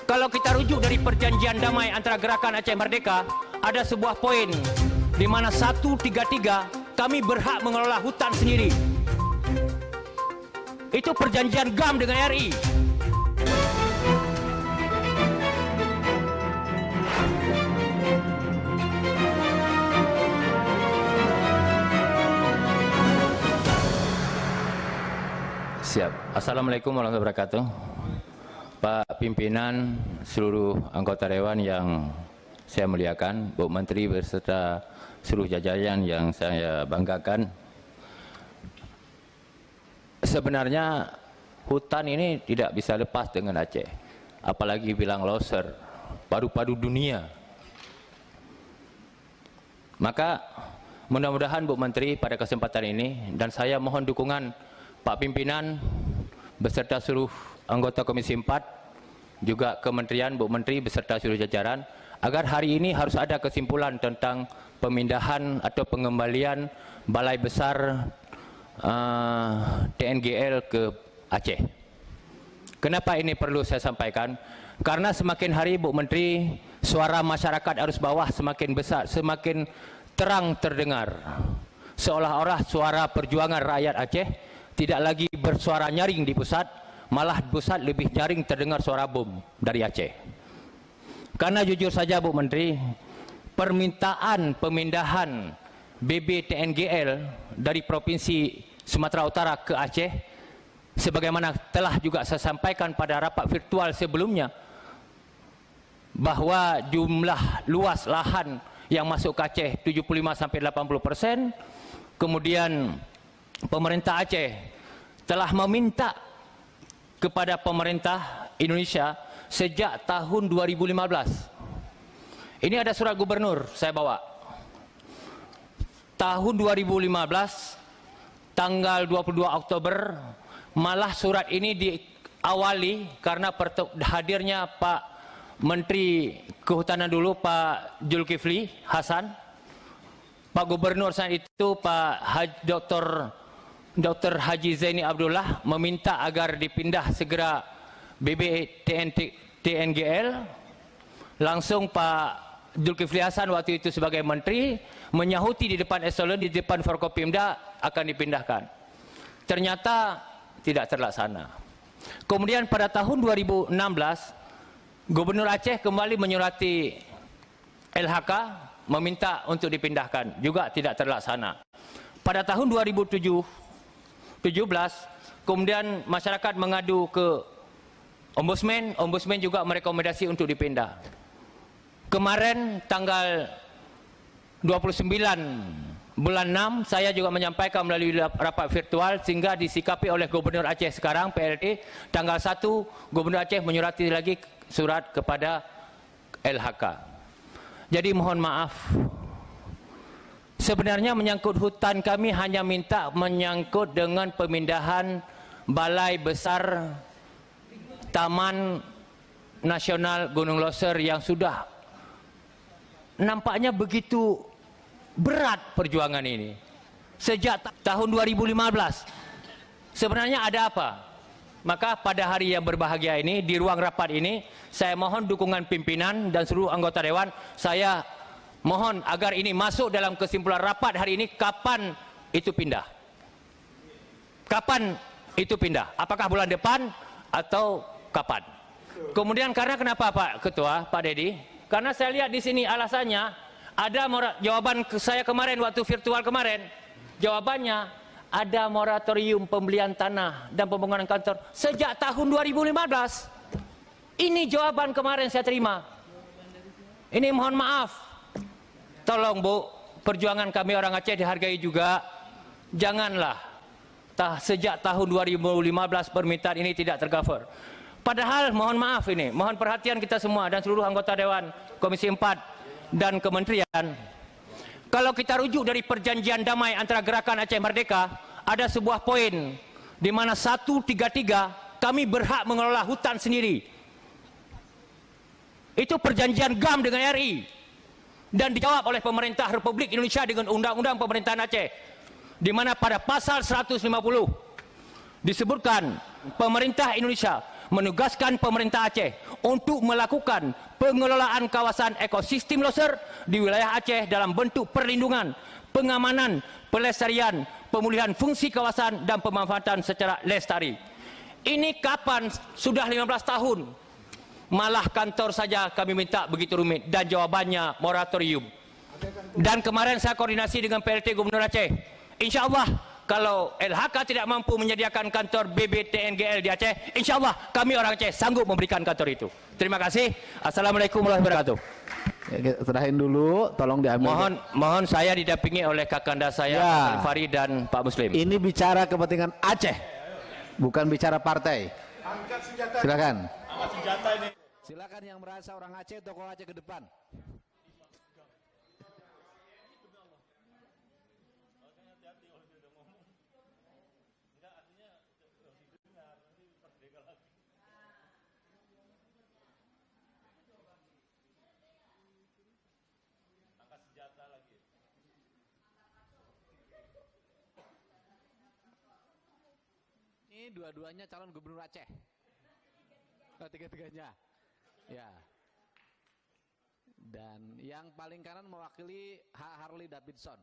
Kalau kita rujuk dari perjanjian damai antara Gerakan Aceh Merdeka, ada sebuah poin di mana 133 kami berhak mengelola hutan sendiri. Itu perjanjian GAM dengan RI. Siap. Assalamualaikum warahmatullahi wabarakatuh. Pak Pimpinan, seluruh anggota Dewan yang saya muliakan, Bu Menteri beserta seluruh jajaran yang saya banggakan. Sebenarnya hutan ini tidak bisa lepas dengan Aceh, apalagi bilang loser, padu-padu dunia. Maka mudah-mudahan Bu Menteri pada kesempatan ini, dan saya mohon dukungan Pak Pimpinan beserta seluruh anggota Komisi 4, juga Kementerian, Bu Menteri beserta seluruh jajaran, agar hari ini harus ada kesimpulan tentang pemindahan atau pengembalian Balai Besar TNGL ke Aceh. Kenapa ini perlu saya sampaikan? Karena semakin hari, Bu Menteri, suara masyarakat arus bawah semakin besar, semakin terang terdengar. Seolah-olah suara perjuangan rakyat Aceh tidak lagi bersuara nyaring di pusat, malah pusat lebih nyaring terdengar suara bom dari Aceh. Karena jujur saja Bu Menteri, permintaan pemindahan BB TNGL dari Provinsi Sumatera Utara ke Aceh, sebagaimana telah juga saya sampaikan pada rapat virtual sebelumnya, bahwa jumlah luas lahan yang masuk ke Aceh 75-80%, kemudian pemerintah Aceh telah meminta kepada pemerintah Indonesia sejak tahun 2015. Ini ada surat gubernur saya bawa. Tahun 2015, tanggal 22 Oktober, malah surat ini diawali karena hadirnya Pak Menteri Kehutanan dulu, Pak Zulkifli Hasan, Pak Gubernur saat itu Pak Dr. Haji Zaini Abdullah meminta agar dipindah segera BB TNGL. Langsung Pak Zulkifli Hasan waktu itu sebagai menteri menyahuti di depan eselon, di depan Forkopimda akan dipindahkan. Ternyata tidak terlaksana. Kemudian pada tahun 2016 Gubernur Aceh kembali menyurati LHK meminta untuk dipindahkan, juga tidak terlaksana. Pada tahun 2017 kemudian masyarakat mengadu ke Ombudsman juga merekomendasi untuk dipindah. Kemarin tanggal 29 bulan 6 saya juga menyampaikan melalui rapat virtual sehingga disikapi oleh Gubernur Aceh sekarang PLT. Tanggal 1 Gubernur Aceh menyurati lagi surat kepada LHK. Jadi mohon maaf, sebenarnya menyangkut hutan kami hanya minta menyangkut dengan pemindahan Balai Besar Taman Nasional Gunung Loser yang sudah nampaknya begitu berat perjuangan ini sejak tahun 2015. Sebenarnya ada apa? Maka pada hari yang berbahagia ini, di ruang rapat ini, saya mohon dukungan pimpinan dan seluruh anggota Dewan. Saya mohon agar ini masuk dalam kesimpulan rapat hari ini. Kapan itu pindah? Kapan itu pindah? Apakah bulan depan atau kapan? Kemudian karena kenapa Pak Ketua, Pak Dedi? Karena saya lihat di sini alasannya ada jawaban saya kemarin waktu virtual kemarin. Jawabannya ada moratorium pembelian tanah dan pembangunan kantor sejak tahun 2015. Ini jawaban kemarin saya terima. Ini mohon maaf. Tolong Bu, perjuangan kami orang Aceh dihargai juga. Janganlah sejak tahun 2015 permintaan ini tidak tercover. Padahal mohon maaf ini, mohon perhatian kita semua dan seluruh anggota Dewan, Komisi 4 dan Kementerian. Kalau kita rujuk dari perjanjian damai antara Gerakan Aceh Merdeka, ada sebuah poin di mana 133 kami berhak mengelola hutan sendiri. Itu perjanjian GAM dengan RI dan dijawab oleh pemerintah Republik Indonesia dengan Undang-Undang Pemerintahan Aceh, di mana pada pasal 150 disebutkan pemerintah Indonesia menugaskan pemerintah Aceh untuk melakukan pengelolaan kawasan ekosistem loser di wilayah Aceh dalam bentuk perlindungan, pengamanan, pelestarian, pemulihan fungsi kawasan dan pemanfaatan secara lestari. Ini kapan? Sudah 15 tahun. Malah kantor saja kami minta begitu rumit dan jawabannya moratorium. Dan kemarin saya koordinasi dengan PLT Gubernur Aceh. Insya Allah kalau LHK tidak mampu menyediakan kantor BBTNGL di Aceh, insya Allah kami orang Aceh sanggup memberikan kantor itu. Terima kasih. Assalamualaikum warahmatullahi wabarakatuh. Serahin dulu, tolong diambil. Mohon saya didampingi oleh kakanda saya, ya. Pak Fari dan Pak Muslim. Ini bicara kepentingan Aceh, bukan bicara partai. Silakan. Silakan yang merasa orang Aceh, tokoh Aceh ke depan. Ini dua-duanya calon gubernur Aceh. Tiga-tiganya. Ya. Dan yang paling kanan mewakili Harley Davidson.